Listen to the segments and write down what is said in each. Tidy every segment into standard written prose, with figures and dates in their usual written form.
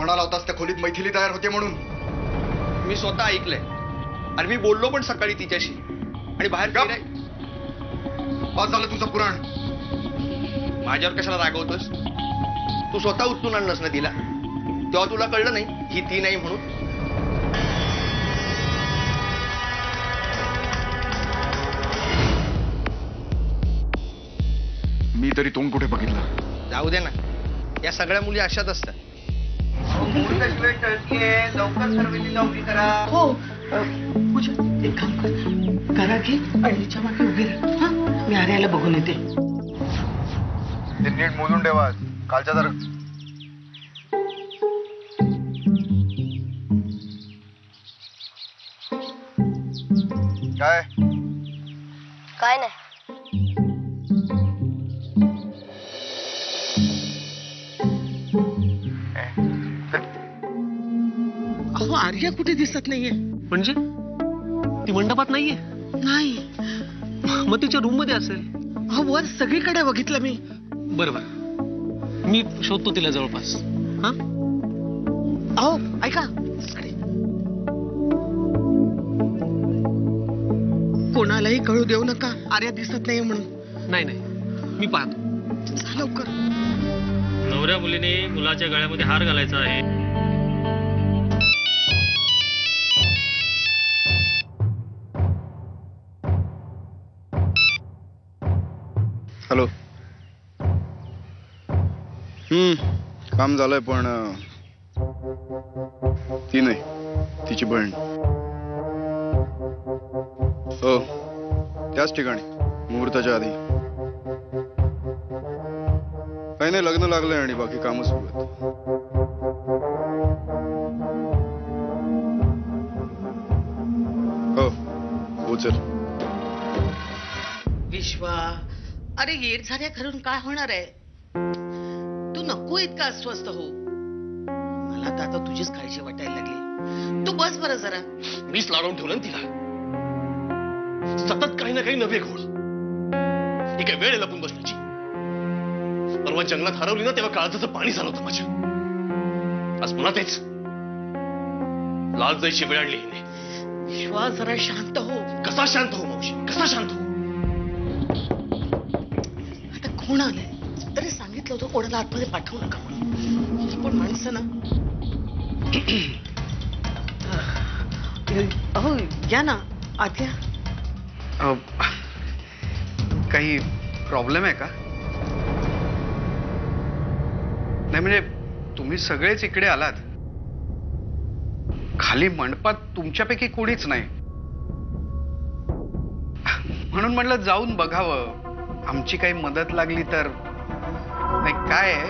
म्हणाला होतास त्या खोलीत मैथिली तयार होते म्हणून. मी स्वतः ऐकलंय आणि मी बोललो पण सकाळी तिच्याशी. आणि बाहेर गप. आज झालं तुझं पुराण. माझ्यावर कशाला रागवतोस? तू स्वतः उचलून आणलंस ना तिला, तेव्हा तुला कळलं नाही ही ती नाही म्हणून. मी तरी तोंड कुठे बघितलं. जाऊ दे ना, या सगळ्या मुली अशाच असतात. लवकर सर्वांनी नोकरी करा. हो पूजा एक काम कर, करा घे आणि तिच्या मागे उभी राहा. हा मी आर्याला बघून येते. ते नीट मोजून ठेवा. कालच्या जर काय काय नाही. अहो आर्या कुठे दिसत नाहीये. म्हणजे ती मंडपात नाहीये? नाही. मग तिच्या रूम मध्ये असेल. अहो वर सगळीकडे बघितलं मी. बरोबर, मी शोधतो तिला जवळपास. हा अहो ऐका, कोणालाही कळू देऊ नका आर्या दिसत नाही म्हणून. नाही नाही, मी पाहतो. जा लवकर. नवऱ्या मुलीने मुलाच्या गळ्यामध्ये हार घालायचा आहे. हॅलो. काम झालंय पण ती नाही, तिची बहीण. हो त्याच ठिकाणी मुहूर्ताच्या आधी. काही नाही, लग्न लागलंय आणि बाकी कामं सुरू आहेत. हो हो चल. विश्वा, अरे येड झाल्या घरून काय होणार आहे. तू नको इतका अस्वस्थ हो. मला तर आता तुझीच काळजी वाटायला लागली. तू बस बरं जरा. मीच लाडून ठेवलं ना तिला. सतत काही ना काही नवे घोळ. ही काय वेळ लपून बसण्याची. परवा जंगलात हरवली ना तेव्हा काळजाचं पाणी झालं होतं माझ्या. आज पुन्हा तेच. लाल जायची वेळ आणली हिने. विश्वा जरा शांत हो. कसा शांत हो मावशी, कसा शांत हो? आता कोण आलंय तरी सांगितलं होतं कोणाला आतमध्ये पाठवू नका म्हणून. पण माणसं ना. अहो या ना आत या. काही प्रॉब्लेम आहे का? नाही म्हणजे तुम्ही सगळेच इकडे आलात. खाली मंडपात तुमच्यापैकी कोणीच नाही. म्हणून म्हणलं जाऊन बघावं, आमची काही मदत लागली तर. नाही काय आहे,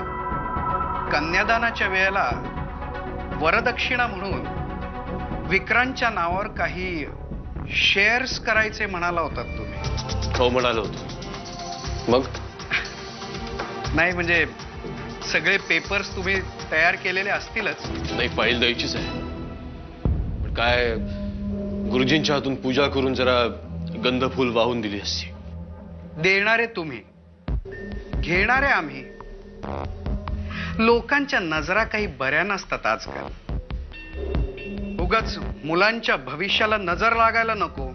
कन्यादानाच्या वेळेला वरदक्षिणा म्हणून विक्रांतच्या नावावर काही शेअर्स करायचे म्हणाला होतात तुम्ही. हो म्हणालो होतो. मग नाही म्हणजे सगळे पेपर्स तुम्ही तयार केलेले असतीलच. नाही, फाईल द्यायचीच आहे. पण काय, गुरुजींच्या हातून पूजा करून जरा गंधफूल वाहून दिली असती. देणारे तुम्ही, घेणारे आम्ही. लोकांच्या नजरा काही बऱ्या नसतात आजकाल. उगाच मुलांच्या भविष्याला नजर लागायला नको